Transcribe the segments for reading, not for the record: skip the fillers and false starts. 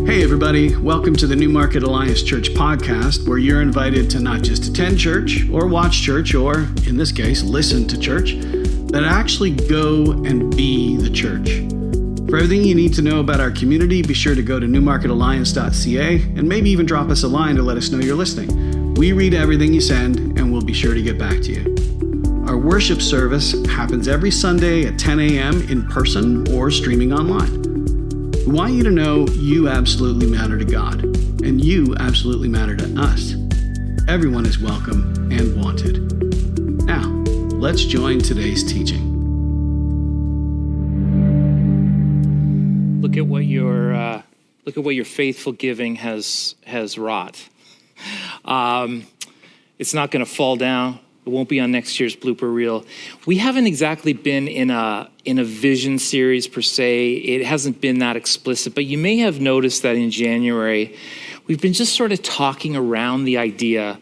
Hey everybody, welcome to the New Market Alliance Church podcast, where you're invited to not just attend church or watch church or, in this case, listen to church, but actually go and be the church. For everything you need to know about our community, be sure to go to newmarketalliance.ca and maybe even drop us a line to let us know you're listening. We read everything you send and we'll be sure to get back to you. Our worship service happens every Sunday at 10 a.m. in person or streaming online. We want you to know you absolutely matter to God, and you absolutely matter to us. Everyone is welcome and wanted. Now, let's join today's teaching. Look at what your faithful giving has wrought. It's not going to fall down. It won't be on next year's blooper reel. We haven't exactly been in a vision series per se. It hasn't been that explicit, but you may have noticed that in January, we've been just sort of talking around the idea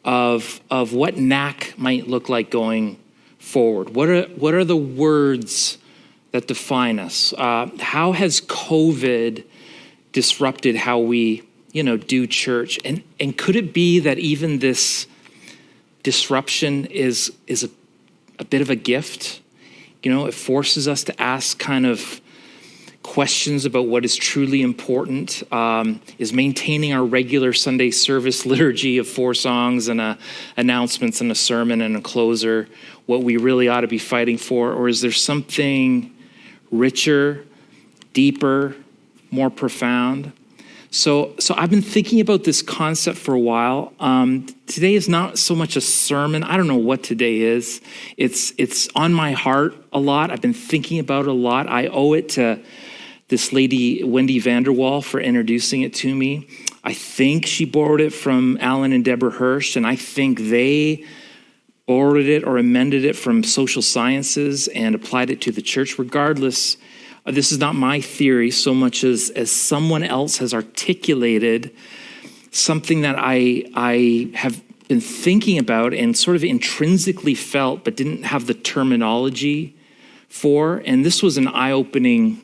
of what NAC might look like going forward. What are the words that define us? How has COVID disrupted how we, do church? And could it be that even this disruption is a bit of a gift? It forces us to ask kind of questions about what is truly important. Is maintaining our regular Sunday service liturgy of 4 songs and announcements and a sermon and a closer what we really ought to be fighting for? Or is there something richer, deeper, more profound? So I've been thinking about this concept for a while. Today is not so much a sermon. I don't know what today is. It's on my heart a lot. I've been thinking about it a lot. I owe it to this lady, Wendy Vanderwall, for introducing it to me. I think she borrowed it from Alan and Deborah Hirsch, and I think they borrowed it or amended it from social sciences and applied it to the church. Regardless, this is not my theory so much as someone else has articulated something that I have been thinking about and sort of intrinsically felt but didn't have the terminology for. And this was an eye-opening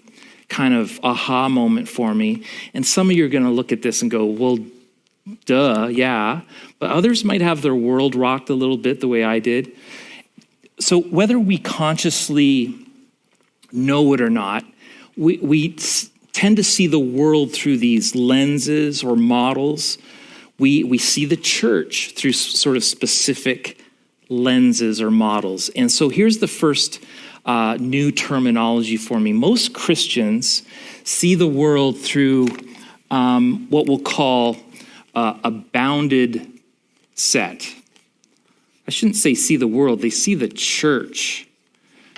kind of aha moment for me. And some of you are going to look at this and go, well, duh, yeah. But others might have their world rocked a little bit the way I did. So whether we consciously know it or not, we tend to see the world through these lenses or models. We see the church through sort of specific lenses or models. And so here's the first new terminology for me. Most Christians see the world through what we'll call a bounded set. I shouldn't say see the world, they see the church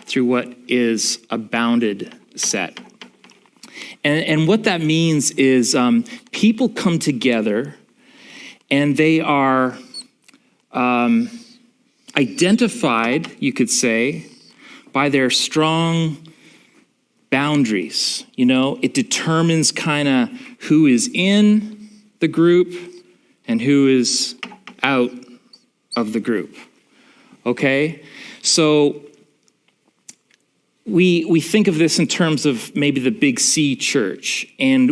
through what is a bounded set. And what that means is people come together and they are identified, you could say, by their strong boundaries. It determines kind of who is in the group and who is out of the group. Okay? So we think of this in terms of maybe the big C church, and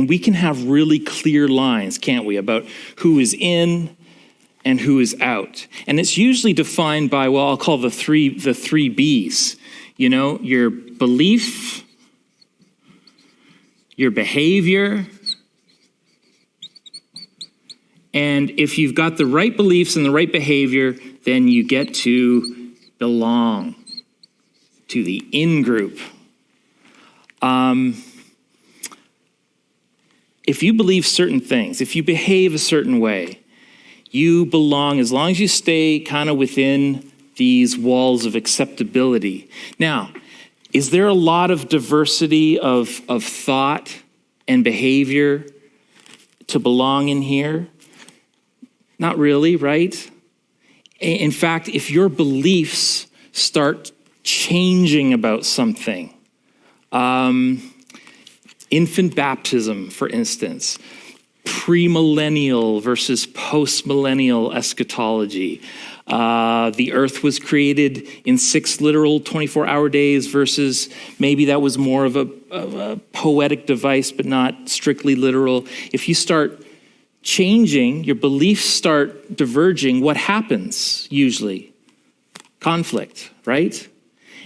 we can have really clear lines, can't we, about who is in and who is out. And it's usually defined by, well, I'll call the three B's. Your belief, your behavior, and if you've got the right beliefs and the right behavior, then you get to belong to the in-group. If you believe certain things, if you behave a certain way, you belong as long as you stay kind of within these walls of acceptability. Now, is there a lot of diversity of thought and behavior to belong in here? Not really, right? In fact, if your beliefs start changing about something, infant baptism, for instance, premillennial versus postmillennial eschatology, The earth was created in 6 literal 24-hour days versus maybe that was more of a poetic device, but not strictly literal. If you start changing, your beliefs start diverging, what happens usually? Conflict, right?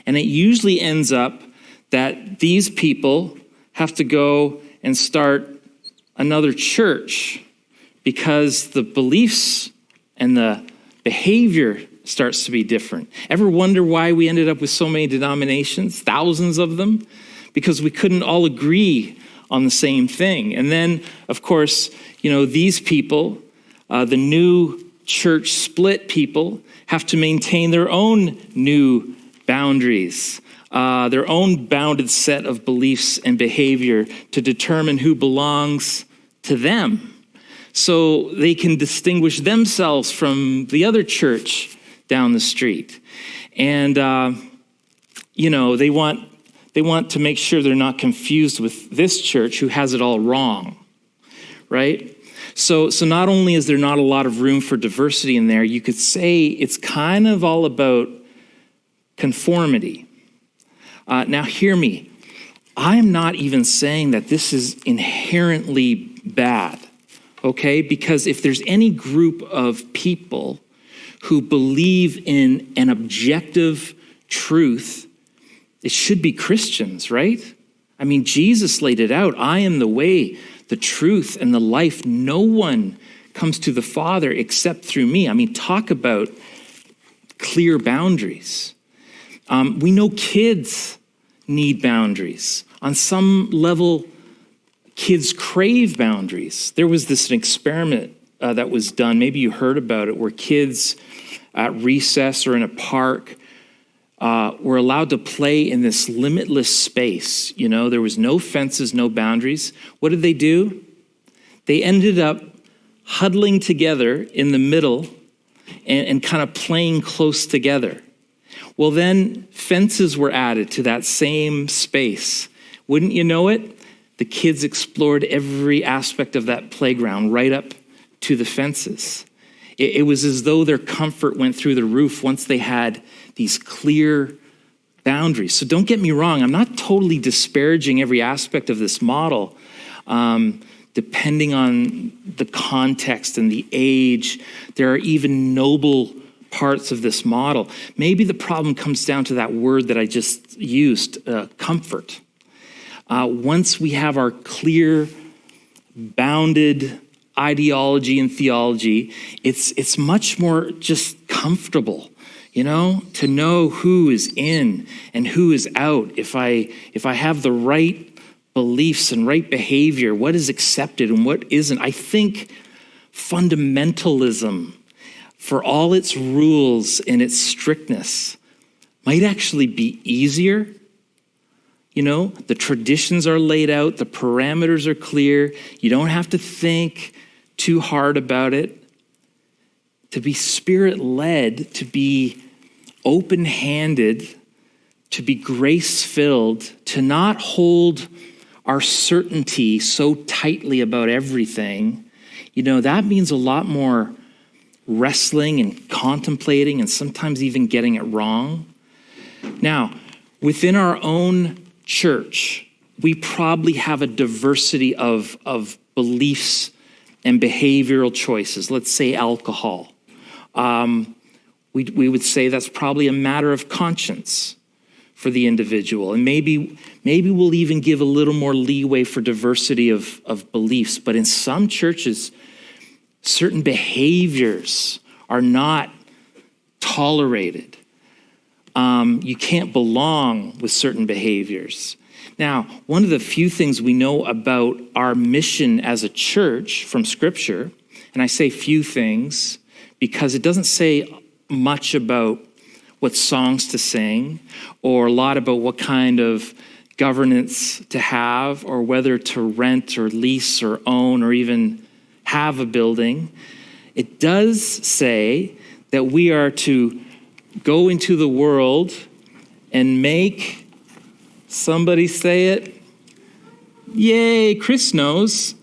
And it usually ends up that these people have to go and start another church because the beliefs and the behavior starts to be different. Ever wonder why we ended up with so many denominations, thousands of them? Because we couldn't all agree on the same thing. And then, of course, these people, the new church split people, have to maintain their own new boundaries, their own bounded set of beliefs and behavior to determine who belongs to them, so they can distinguish themselves from the other church down the street. And, they want to make sure they're not confused with this church who has it all wrong, right? So not only is there not a lot of room for diversity in there, you could say it's kind of all about conformity. Now hear me. I'm not even saying that this is inherently bad, okay? Because if there's any group of people who believe in an objective truth, it should be Christians, right? I mean, Jesus laid it out. I am the way, the truth, and the life. No one comes to the Father except through me. I mean, talk about clear boundaries. We know kids need boundaries. On some level, kids crave boundaries. There was an experiment that was done, maybe you heard about it, where kids at recess or in a park were allowed to play in this limitless space. There was no fences, no boundaries. What did they do? They ended up huddling together in the middle and kind of playing close together. Well, then fences were added to that same space. Wouldn't you know it? The kids explored every aspect of that playground right up to the fences. It was as though their comfort went through the roof once they had these clear boundaries. So don't get me wrong, I'm not totally disparaging every aspect of this model. Depending on the context and the age, there are even noble parts of this model. Maybe the problem comes down to that word that I just used, comfort. Once we have our clear, bounded ideology and theology, it's much more just comfortable, to know who is in and who is out. If I have the right beliefs and right behavior, what is accepted and what isn't. I think fundamentalism, for all its rules and its strictness, might actually be easier. The traditions are laid out, the parameters are clear. You don't have to think too hard about it. To be spirit-led, to be open-handed, to be grace-filled, to not hold our certainty so tightly about everything, that means a lot more wrestling and contemplating and sometimes even getting it wrong. Now, within our own church, we probably have a diversity of beliefs and behavioral choices. Let's say alcohol. We would say that's probably a matter of conscience for the individual. And maybe we'll even give a little more leeway for diversity of beliefs. But in some churches, certain behaviors are not tolerated. You can't belong with certain behaviors. Now, one of the few things we know about our mission as a church from Scripture, and I say few things because it doesn't say much about what songs to sing or a lot about what kind of governance to have or whether to rent or lease or own or even have a building. It does say that we are to go into the world and make, somebody say it, yay, Chris knows,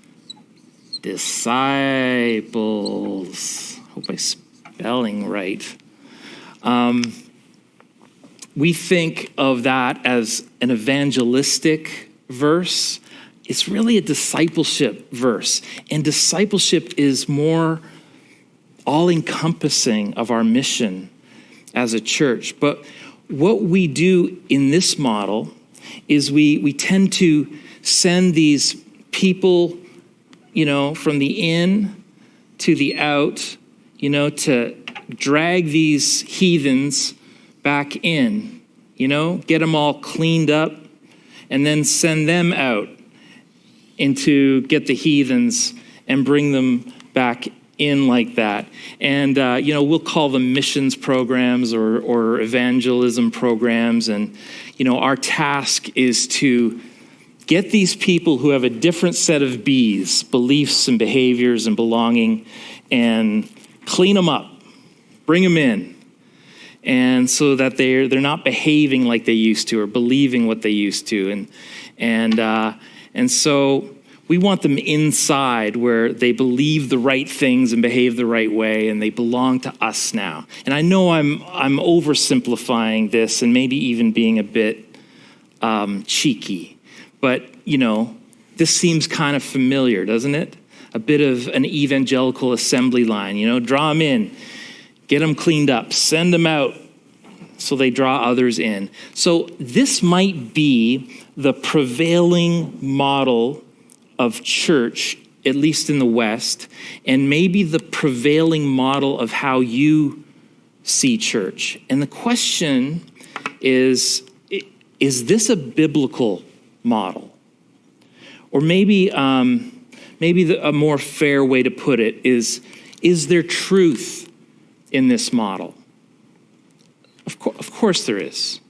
disciples. Hope I'm spelling right. We think of that as an evangelistic verse. It's really a discipleship verse. And discipleship is more all-encompassing of our mission as a church. But what we do in this model is we tend to send these people, from the in to the out, to drag these heathens back in, get them all cleaned up, and then send them out into get the heathens and bring them back in like that. And, we'll call them missions programs or evangelism programs. And, our task is to get these people who have a different set of B's, beliefs and behaviors and belonging, and clean them up, bring them in. And so that they're not behaving like they used to or believing what they used to. And so we want them inside where they believe the right things and behave the right way, and they belong to us now. And I know I'm oversimplifying this and maybe even being a bit cheeky, but this seems kind of familiar, doesn't it? A bit of an evangelical assembly line, draw them in, get them cleaned up, send them out so they draw others in. So this might be the prevailing model of church, at least in the West, and maybe the prevailing model of how you see church. And the question is this a biblical model? Or maybe a more fair way to put it is there truth in this model? Of course there is.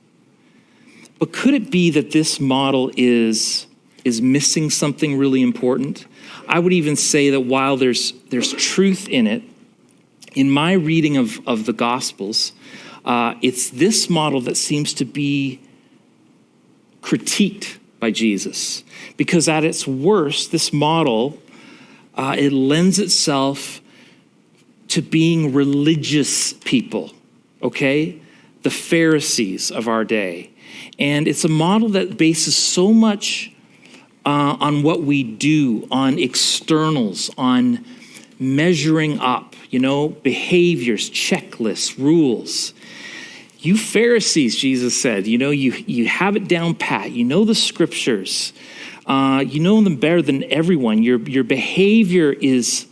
But could it be that this model is missing something really important? I would even say that while there's truth in it, in my reading of the Gospels, it's this model that seems to be critiqued by Jesus. Because at its worst, this model, it lends itself to being religious people, okay? The Pharisees of our day. And it's a model that bases so much on what we do, on externals, on measuring up, behaviors, checklists, rules. You Pharisees, Jesus said, you have it down pat. You know the scriptures. You know them better than everyone. Your behavior is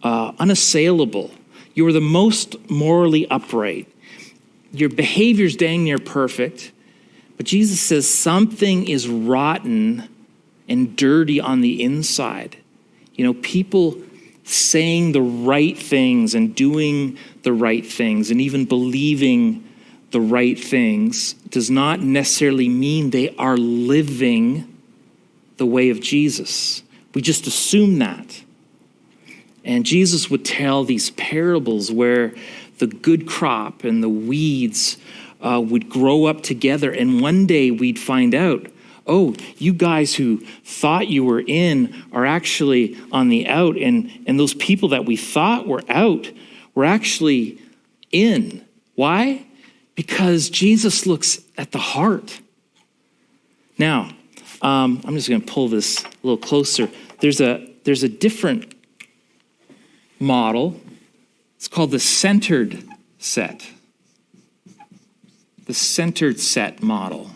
unassailable. You are the most morally upright. Your behavior's dang near perfect. But Jesus says something is rotten and dirty on the inside. People saying the right things and doing the right things and even believing the right things does not necessarily mean they are living the way of Jesus. We just assume that. And Jesus would tell these parables where the good crop and the weeds would grow up together. And one day we'd find out, oh, you guys who thought you were in are actually on the out. And those people that we thought were out were actually in. Why? Because Jesus looks at the heart. Now, I'm just going to pull this a little closer. There's a different model. It's called the centered set. The centered set model.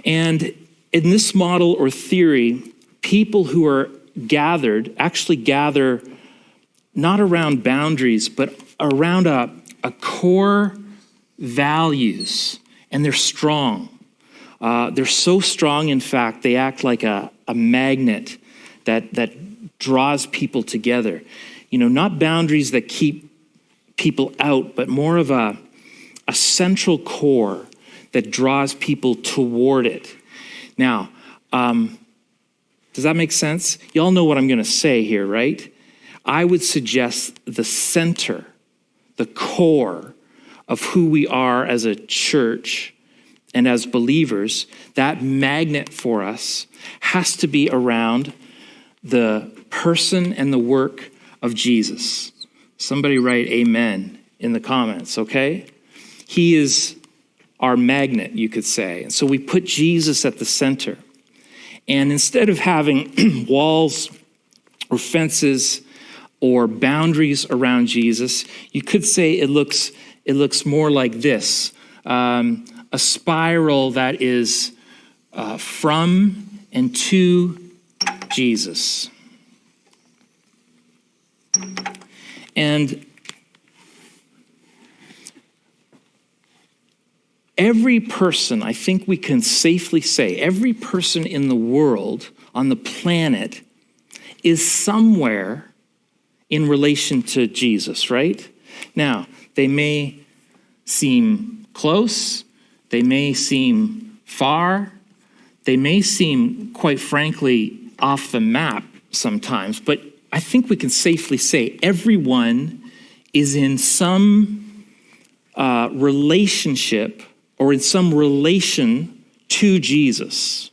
And in this model or theory, people who are gathered actually gather not around boundaries, but around a core values, and they're strong. They're so strong, in fact, they act like a magnet that draws people together. Not boundaries that keep people out, but more of a central core that draws people toward it. Now, does that make sense? Y'all know what I'm going to say here, right? I would suggest the center, the core of who we are as a church and as believers, that magnet for us has to be around the person and the work of Jesus. Somebody write amen in the comments, okay? He is our magnet, you could say. And so we put Jesus at the center. And instead of having walls or fences or boundaries around Jesus, you could say it looks more like this, a spiral that is from and to Jesus. And every person, I think we can safely say, every person in the world, on the planet, is somewhere in relation to Jesus, right? Now, they may seem close, they may seem far, they may seem, quite frankly, off the map sometimes, but I think we can safely say everyone is in some relationship or in some relation to Jesus.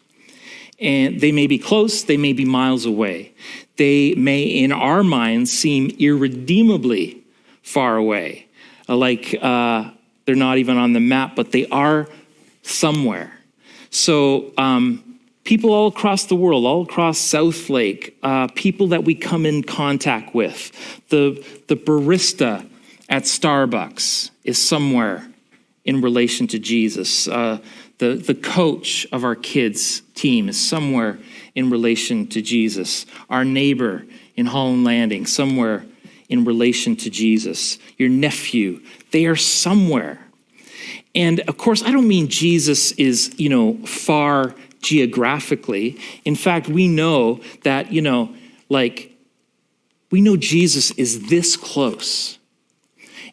And they may be close, they may be miles away. They may, in our minds, seem irredeemably far away. Like they're not even on the map, but they are somewhere. So people all across the world, all across South Lake, people that we come in contact with, the barista at Starbucks is somewhere in relation to Jesus. The coach of our kids' team is somewhere in relation to Jesus. Our neighbor in Holland Landing, somewhere in relation to Jesus. Your nephew, they are somewhere. And of course, I don't mean Jesus is, far geographically. In fact, we know that, we know Jesus is this close.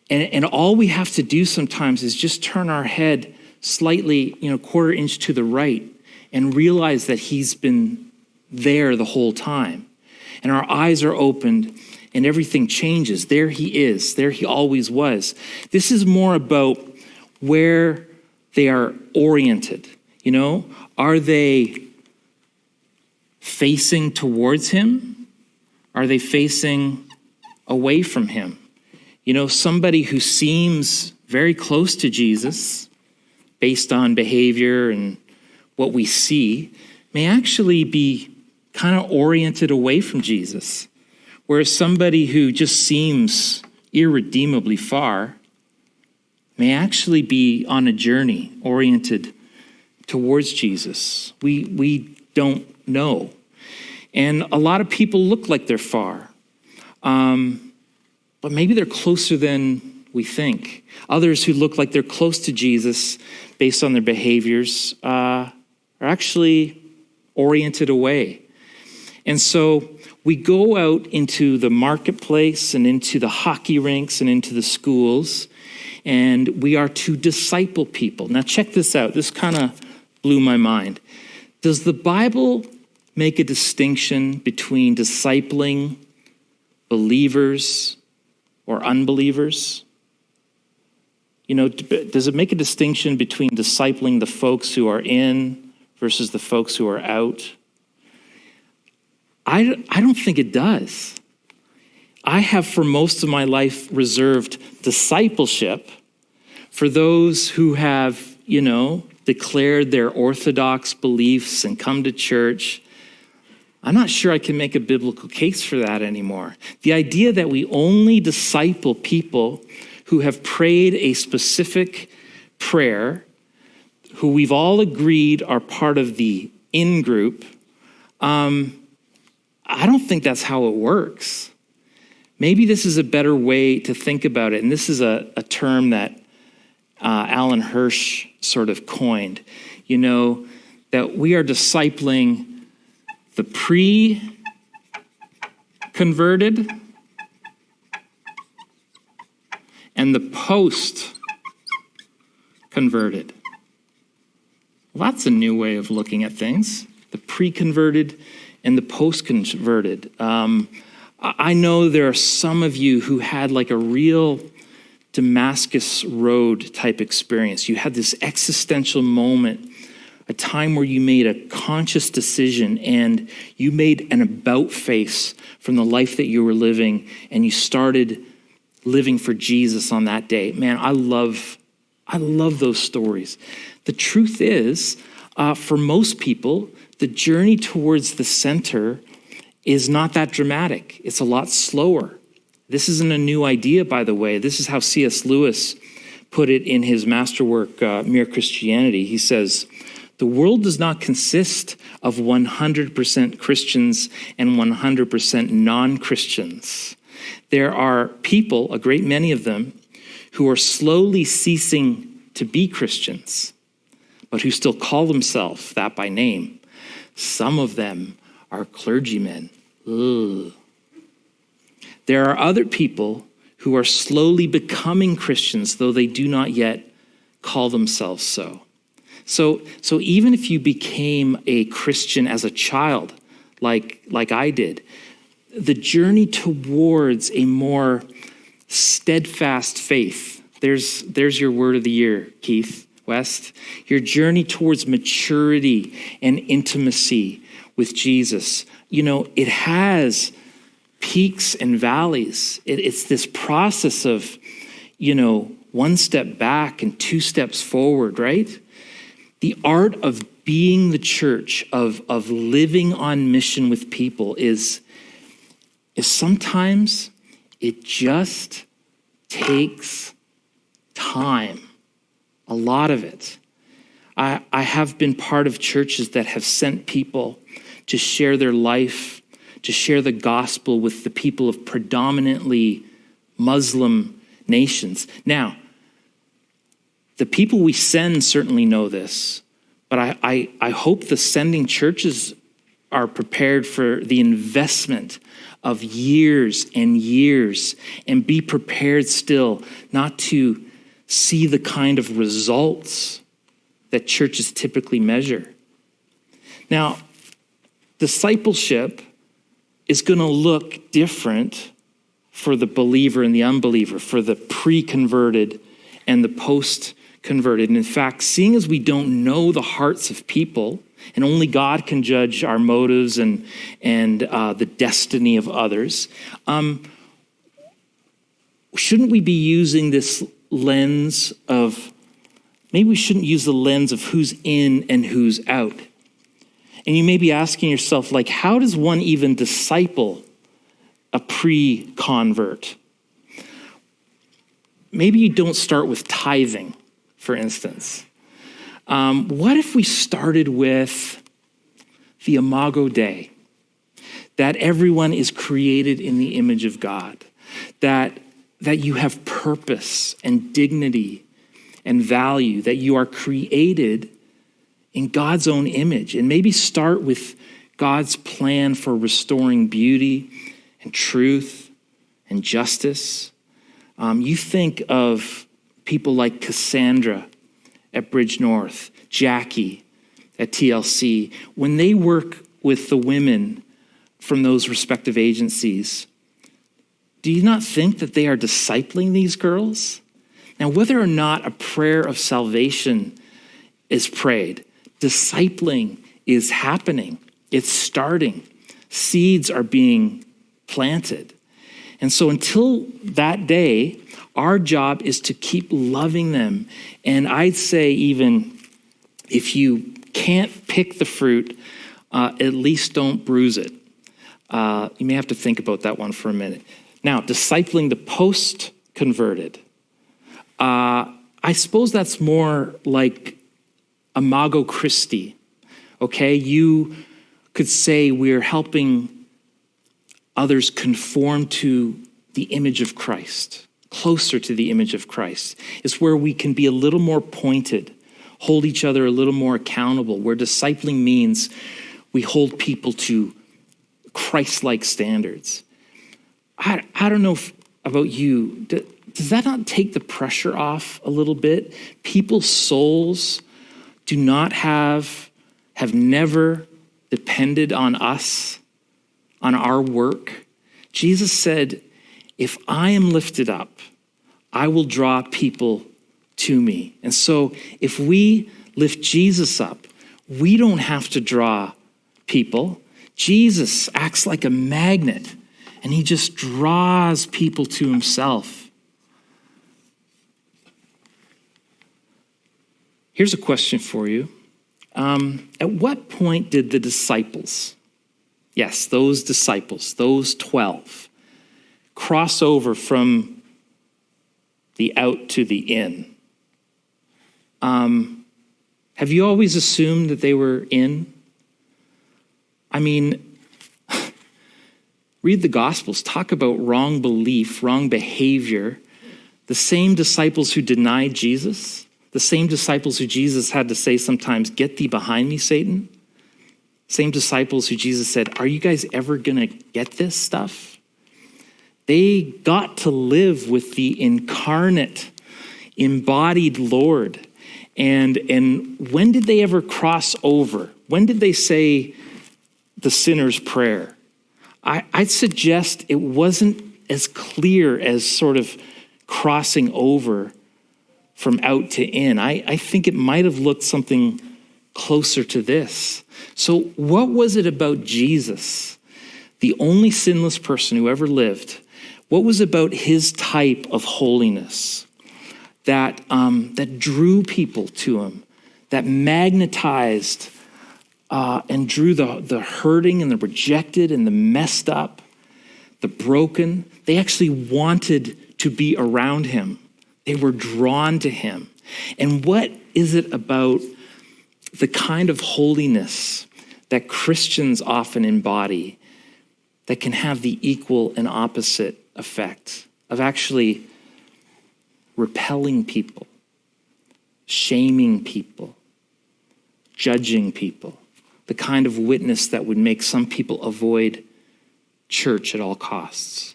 And all we have to do sometimes is just turn our head slightly, quarter inch to the right and realize that he's been there the whole time. And our eyes are opened and everything changes. There he is. There he always was. This is more about where they are oriented. Are they facing towards him? Are they facing away from him? Somebody who seems very close to Jesus based on behavior and what we see may actually be kind of oriented away from Jesus, whereas somebody who just seems irredeemably far may actually be on a journey oriented towards Jesus. We don't know. And a lot of people look like they're far, but maybe they're closer than we think. Others who look like they're close to Jesus based on their behaviors are actually oriented away. And so we go out into the marketplace and into the hockey rinks and into the schools, and we are to disciple people. Now check this out. This kind of blew my mind. Does the Bible make a distinction between discipling believers or unbelievers? Does it make a distinction between discipling the folks who are in versus the folks who are out? I don't think it does. I have for most of my life reserved discipleship for those who have, declared their orthodox beliefs and come to church. I'm not sure I can make a biblical case for that anymore. The idea that we only disciple people who have prayed a specific prayer, who we've all agreed are part of the in-group, I don't think that's how it works. Maybe this is a better way to think about it. And this is a term that Alan Hirsch sort of coined, that we are discipling the pre-converted and the post-converted. Well, that's a new way of looking at things. The pre-converted and the post-converted. I know there are some of you who had like a real Damascus Road type experience. You had this existential moment a time where you made a conscious decision and you made an about face from the life that you were living and you started living for Jesus on that day. Man, I love those stories. The truth is, for most people, the journey towards the center is not that dramatic. It's a lot slower. This isn't a new idea, by the way. This is how C.S. Lewis put it in his masterwork, Mere Christianity. He says, "The world does not consist of 100% Christians and 100% non-Christians. There are people, a great many of them, who are slowly ceasing to be Christians, but who still call themselves that by name. Some of them are clergymen." Ugh. There are other people who are slowly becoming Christians, though they do not yet call themselves so. So even if you became a Christian as a child, like I did, the journey towards a more steadfast faith, there's your word of the year, Keith West, your journey towards maturity and intimacy with Jesus, it has peaks and valleys. It's this process of, one step back and two steps forward, right? The art of being the church, of living on mission with people is sometimes it just takes time, a lot of it. I have been part of churches that have sent people to share their life, to share the gospel with the people of predominantly Muslim nations. Now, the people we send certainly know this, but I hope the sending churches are prepared for the investment of years and years and be prepared still not to see the kind of results that churches typically measure. Now, discipleship is going to look different for the believer and the unbeliever, for the pre-converted and the post-converted. And in fact, seeing as we don't know the hearts of people, and only God can judge our motives and the destiny of others, shouldn't we be using this lens of, maybe we shouldn't use the lens of who's in and who's out. And you may be asking yourself, how does one even disciple a pre-convert? Maybe you don't start with tithing, for instance. What if we started with the Imago Dei, that everyone is created in the image of God, that you have purpose and dignity and value, that you are created in God's own image, and maybe start with God's plan for restoring beauty and truth and justice. You think of people like Cassandra at Bridge North, Jackie at TLC, when they work with the women from those respective agencies, do you not think that they are discipling these girls? Now, whether or not a prayer of salvation is prayed, discipling is happening. It's starting. Seeds are being planted. And so until that day, our job is to keep loving them. And I'd say even if you can't pick the fruit, at least don't bruise it. You may have to think about that one for a minute. Now, discipling the post-converted. I suppose that's more like Imago Christi, okay? You could say we're helping others conform to the image of Christ, closer to the image of Christ. It's where we can be a little more pointed, hold each other a little more accountable, where discipling means we hold people to Christ-like standards. I don't know about you. Does that not take the pressure off a little bit? People's souls do not have never depended on us, on our work. Jesus said, if I am lifted up, I will draw people to me. And so if we lift Jesus up, We don't have to draw people. Jesus acts like a magnet, and he just draws people to himself. Here's a question for you. At what point did the disciples, yes, those disciples, those 12, cross over from the out to the in? Have you always assumed that they were in? I mean, read the Gospels, talk about wrong belief, wrong behavior. The same disciples who denied Jesus, the same disciples who Jesus had to say sometimes, "Get thee behind me, Satan." Same disciples who Jesus said, "Are you guys ever going to get this stuff?" They got to live with the incarnate, embodied Lord. And when did they ever cross over? When did they say the sinner's prayer? I'd suggest it wasn't as clear as sort of crossing over from out to in. I think it might have looked something closer to this. So what was it about Jesus, the only sinless person who ever lived? What was about his type of holiness that drew people to him, that magnetized and drew the hurting and the rejected and the messed up, the broken? They actually wanted to be around him. They were drawn to him. And what is it about the kind of holiness that Christians often embody that can have the equal and opposite effect of actually repelling people, shaming people, judging people? The kind of witness that would make some people avoid church at all costs.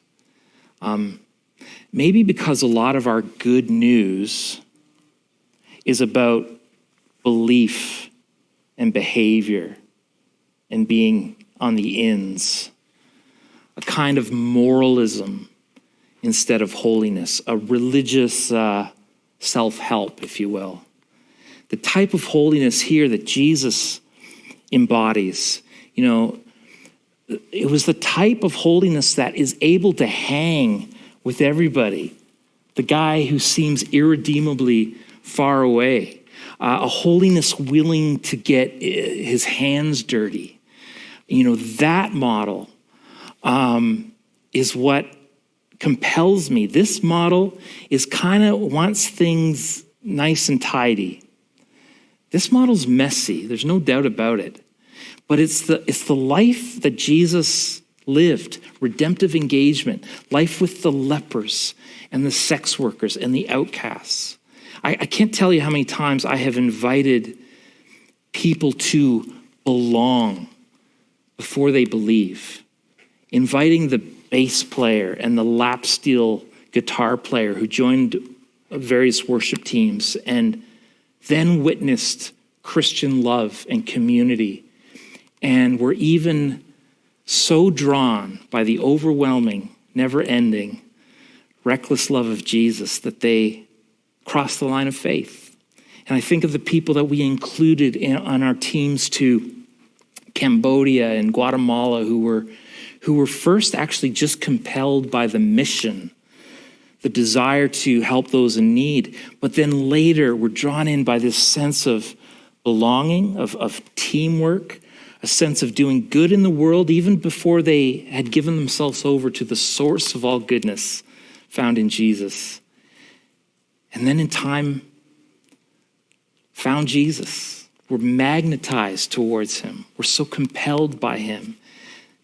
Maybe because a lot of our good news is about belief and behavior and being on the ins, a kind of moralism instead of holiness, a religious self-help, if you will. The type of holiness here that Jesus embodies, it was the type of holiness that is able to hang with everybody. The guy who seems irredeemably far away, a holiness willing to get his hands dirty. That model is what compels me. This model is kind of wants things nice and tidy. This model's messy. There's no doubt about it. But it's the life that Jesus lived, redemptive engagement, life with the lepers and the sex workers and the outcasts. I can't tell you how many times I have invited people to belong before they believe. Inviting the bass player and the lap steel guitar player who joined various worship teams and then witnessed Christian love and community, and were even so drawn by the overwhelming, never-ending, reckless love of Jesus that they crossed the line of faith. And I think of the people that we included on our teams to Cambodia and Guatemala who were first actually just compelled by the mission, the desire to help those in need, but then later were drawn in by this sense of belonging, of teamwork, a sense of doing good in the world even before they had given themselves over to the source of all goodness found in Jesus. And then in time, found Jesus, were magnetized towards him, were so compelled by him.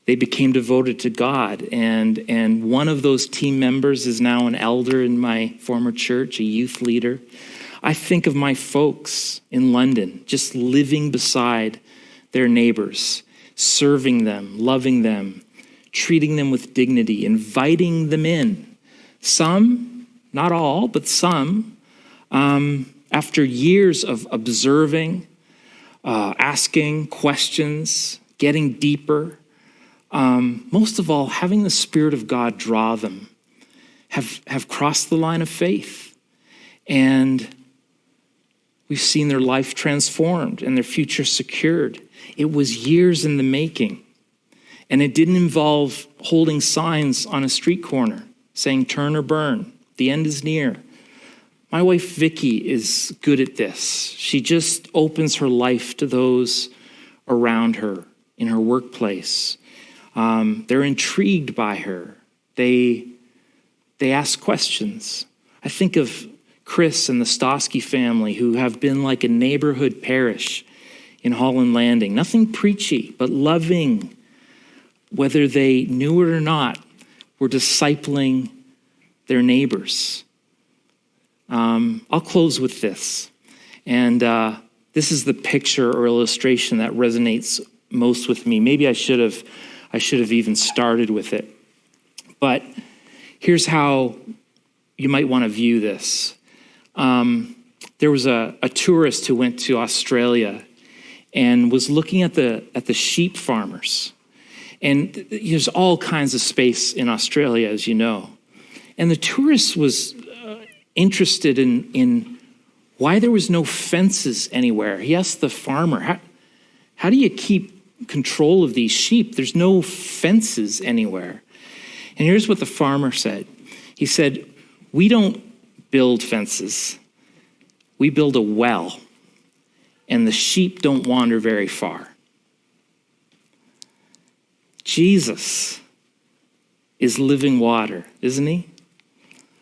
They became devoted to God. And one of those team members is now an elder in my former church, a youth leader. I think of my folks in London, just living beside their neighbors, serving them, loving them, treating them with dignity, inviting them in. Some, not all, but some, after years of observing, asking questions, getting deeper, most of all, having the Spirit of God draw them, have crossed the line of faith and We've seen their life transformed and their future secured. It was years in the making. And it didn't involve holding signs on a street corner saying, turn or burn. The end is near. My wife, Vicky, is good at this. She just opens her life to those around her in her workplace. They're intrigued by her. They ask questions. I think of Chris and the Stosky family, who have been like a neighborhood parish in Holland Landing. Nothing preachy, but loving. Whether they knew it or not, were discipling their neighbors. I'll close with this. And this is the picture or illustration that resonates most with me. Maybe I should have even started with it. But here's how you might want to view this. There was a tourist who went to Australia and was looking at the sheep farmers. And there's all kinds of space in Australia, as you know. And the tourist was interested in why there was no fences anywhere. He asked the farmer, how do you keep control of these sheep? There's no fences anywhere. And here's what the farmer said. He said, we don't build fences. We build a well, and the sheep don't wander very far. Jesus is living water, isn't he?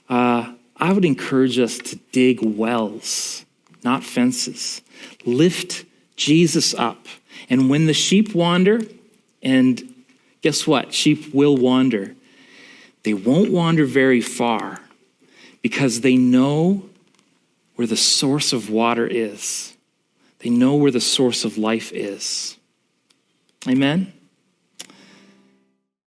I would encourage us to dig wells, not fences. Lift Jesus up. And when the sheep wander, and guess what? Sheep will wander. They won't wander very far because they know where the source of water is. They know where the source of life is. Amen?